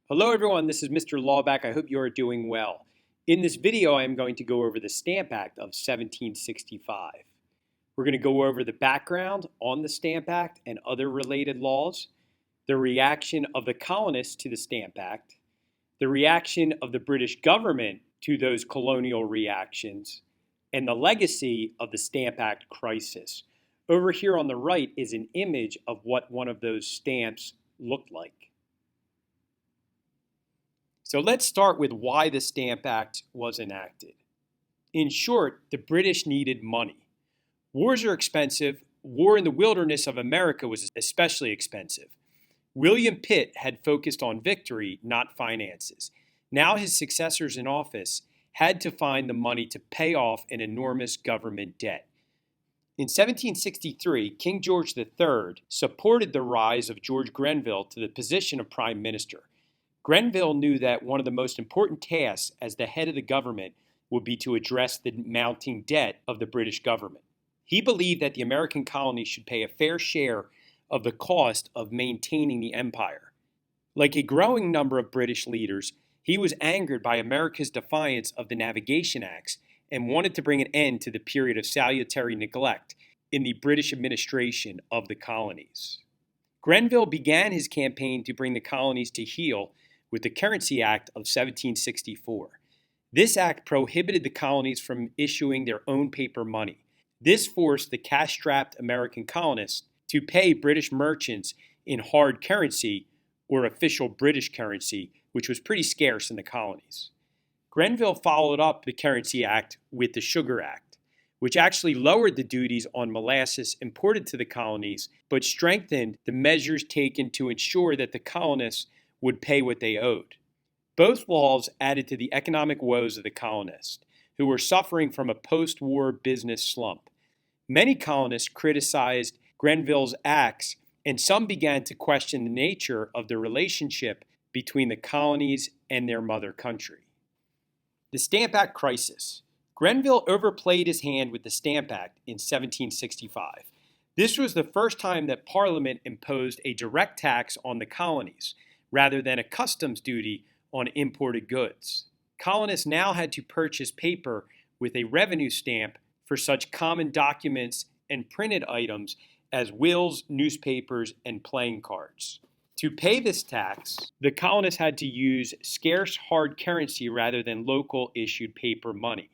Hello everyone, this is Mr. Lawback. I hope you are doing well. In this video, I am going to go over the Stamp Act of 1765. We're going to go over the background on the Stamp Act and other related laws, the reaction of the colonists to the Stamp Act, the reaction of the British government to those colonial reactions, and the legacy of the Stamp Act crisis. Over here on the right is an image of what one of those stamps looked like. So let's start with why the Stamp Act was enacted. In short, the British needed money. Wars are expensive. War in the wilderness of America was especially expensive. William Pitt had focused on victory, not finances. Now his successors in office had to find the money to pay off an enormous government debt. In 1763, King George III supported the rise of George Grenville to the position of Prime Minister. Grenville knew that one of the most important tasks as the head of the government would be to address the mounting debt of the British government. He believed that the American colonies should pay a fair share of the cost of maintaining the empire. Like a growing number of British leaders, he was angered by America's defiance of the Navigation Acts and wanted to bring an end to the period of salutary neglect in the British administration of the colonies. Grenville began his campaign to bring the colonies to heel with the Currency Act of 1764. This act prohibited the colonies from issuing their own paper money. This forced the cash-strapped American colonists to pay British merchants in hard currency, or official British currency, which was pretty scarce in the colonies. Grenville followed up the Currency Act with the Sugar Act, which actually lowered the duties on molasses imported to the colonies, but strengthened the measures taken to ensure that the colonists would pay what they owed. Both laws added to the economic woes of the colonists, who were suffering from a post-war business slump. Many colonists criticized Grenville's acts, and some began to question the nature of the relationship between the colonies and their mother country. The Stamp Act crisis. Grenville overplayed his hand with the Stamp Act in 1765. This was the first time that Parliament imposed a direct tax on the colonies, rather than a customs duty on imported goods. Colonists now had to purchase paper with a revenue stamp for such common documents and printed items as wills, newspapers, and playing cards. To pay this tax, the colonists had to use scarce hard currency rather than local issued paper money.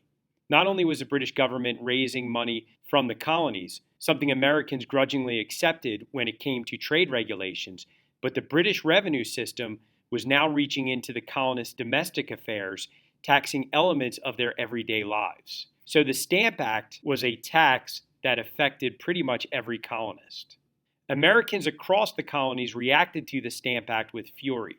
Not only was the British government raising money from the colonies, something Americans grudgingly accepted when it came to trade regulations, but the British revenue system was now reaching into the colonists' domestic affairs, taxing elements of their everyday lives. So the Stamp Act was a tax that affected pretty much every colonist. Americans across the colonies reacted to the Stamp Act with fury.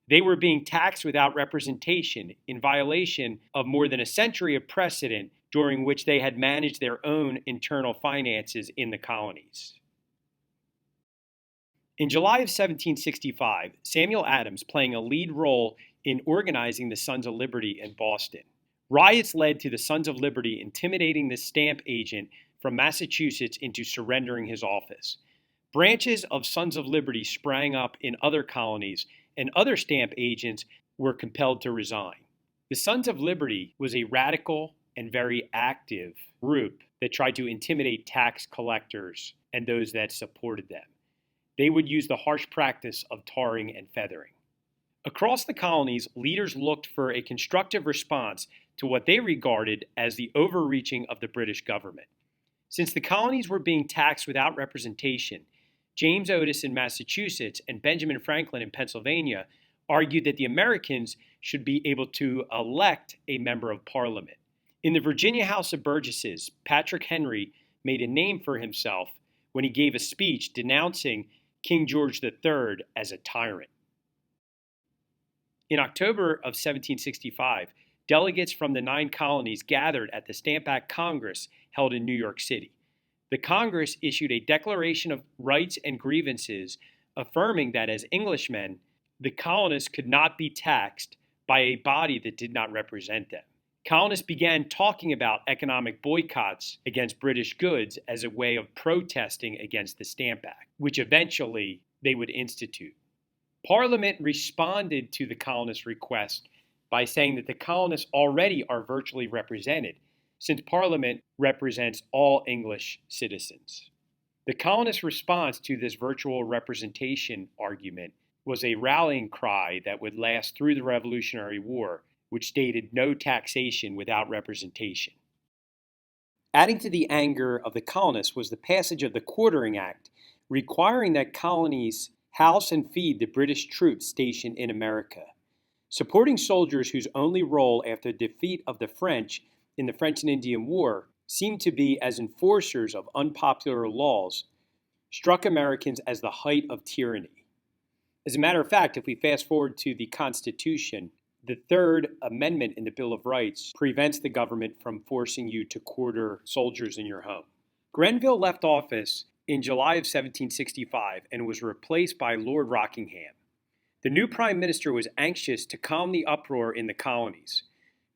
They were being taxed without representation, in violation of more than a century of precedent during which they had managed their own internal finances in the colonies. In July of 1765, Samuel Adams playing a lead role in organizing the Sons of Liberty in Boston. Riots led to the Sons of Liberty intimidating the stamp agent from Massachusetts into surrendering his office. Branches of Sons of Liberty sprang up in other colonies, and other stamp agents were compelled to resign. The Sons of Liberty was a radical and very active group that tried to intimidate tax collectors and those that supported them. They would use the harsh practice of tarring and feathering. Across the colonies, leaders looked for a constructive response to what they regarded as the overreaching of the British government. Since the colonies were being taxed without representation, James Otis in Massachusetts and Benjamin Franklin in Pennsylvania argued that the Americans should be able to elect a member of Parliament. In the Virginia House of Burgesses, Patrick Henry made a name for himself when he gave a speech denouncing King George III as a tyrant. In October of 1765, delegates from the 9 colonies gathered at the Stamp Act Congress held in New York City. The Congress issued a Declaration of Rights and Grievances affirming that as Englishmen, the colonists could not be taxed by a body that did not represent them. Colonists began talking about economic boycotts against British goods as a way of protesting against the Stamp Act, which eventually they would institute. Parliament responded to the colonists' request by saying that the colonists already are virtually represented, since Parliament represents all English citizens. The colonists' response to this virtual representation argument was a rallying cry that would last through the Revolutionary War, which stated no taxation without representation. Adding to the anger of the colonists was the passage of the Quartering Act, requiring that colonies house and feed the British troops stationed in America. Supporting soldiers whose only role after the defeat of the French in the French and Indian War seemed to be as enforcers of unpopular laws struck Americans as the height of tyranny. As a matter of fact, if we fast forward to the Constitution, the Third Amendment in the Bill of Rights prevents the government from forcing you to quarter soldiers in your home. Grenville left office in July of 1765 and was replaced by Lord Rockingham. The new prime minister was anxious to calm the uproar in the colonies.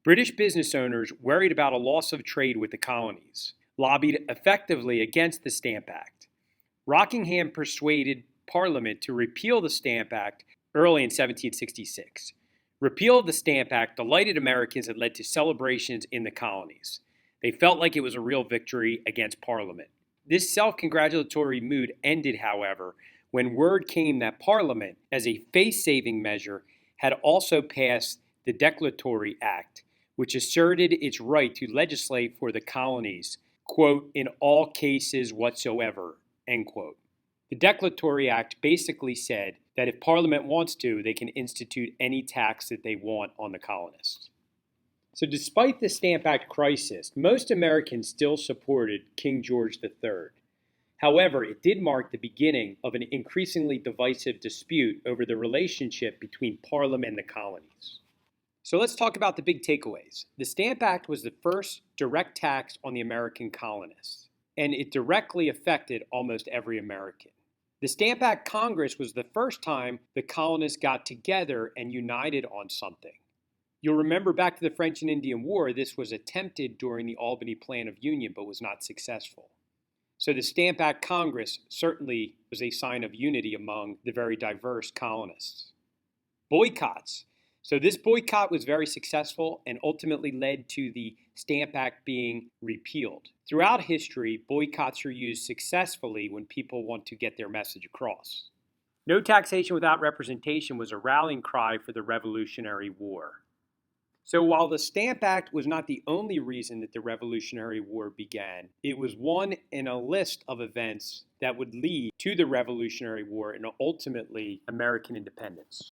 British business owners, worried about a loss of trade with the colonies, lobbied effectively against the Stamp Act. Rockingham persuaded Parliament to repeal the Stamp Act early in 1766. Repeal of the Stamp Act delighted Americans and led to celebrations in the colonies. They felt like it was a real victory against Parliament. This self-congratulatory mood ended, however, when word came that Parliament, as a face-saving measure, had also passed the Declaratory Act, which asserted its right to legislate for the colonies, quote, in all cases whatsoever, end quote. The Declaratory Act basically said that if Parliament wants to, they can institute any tax that they want on the colonists. So despite the Stamp Act crisis, most Americans still supported King George III. However, it did mark the beginning of an increasingly divisive dispute over the relationship between Parliament and the colonies. So let's talk about the big takeaways. The Stamp Act was the first direct tax on the American colonists, and it directly affected almost every American. The Stamp Act Congress was the first time the colonists got together and united on something. You'll remember back to the French and Indian War, this was attempted during the Albany Plan of Union but was not successful. So the Stamp Act Congress certainly was a sign of unity among the very diverse colonists. Boycotts. So this boycott was very successful and ultimately led to the Stamp Act being repealed. Throughout history, boycotts are used successfully when people want to get their message across. No taxation without representation was a rallying cry for the Revolutionary War. So while the Stamp Act was not the only reason that the Revolutionary War began, it was one in a list of events that would lead to the Revolutionary War and ultimately American independence.